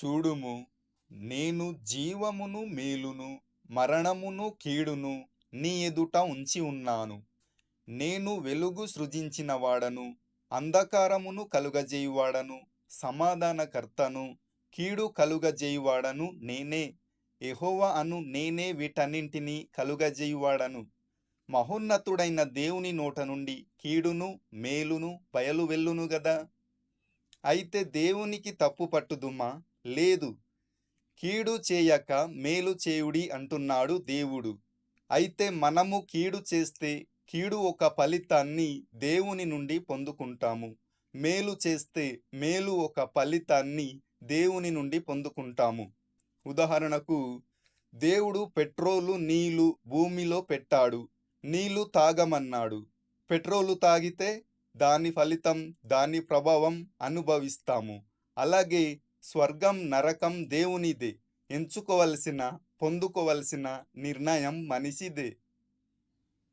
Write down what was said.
చూడుము, నేను జీవమును మేలును, మరణమును కీడును నీ ఎదుట ఉంచి ఉన్నాను. నేను వెలుగు సృజించిన వాడను, అంధకారమును కలుగజేయువాడను, సమాధానకర్తను, కీడు కలుగజేయువాడను నేనే. యెహోవా అను నేనే వీటన్నింటినీ కలుగజేయువాడను. మహోన్నతుడైన దేవుని నోట నుండి కీడును మేలును బయలువెల్లును గదా. అయితే దేవునికి తప్పు పట్టుదుమా? లేదు. కీడు చేయక మేలు చేయుడి అంటున్నాడు దేవుడు. అయితే మనము కీడు చేస్తే కీడు ఒక ఫలితాన్ని దేవుని నుండి పొందుకుంటాము. మేలు చేస్తే మేలు ఒక ఫలితాన్ని దేవుని నుండి పొందుకుంటాము. ఉదాహరణకు, దేవుడు పెట్రోలు నీళ్లు భూమిలో పెట్టాడు. నీళ్లు తాగమన్నాడు. పెట్రోలు తాగితే దాని ఫలితం, దాని ప్రభావం అనుభవిస్తాము. అలాగే స్వర్గం నరకం దేవునిదే. ఎంచుకోవలసిన, పొందుకోవలసిన నిర్ణయం మనిషిదే.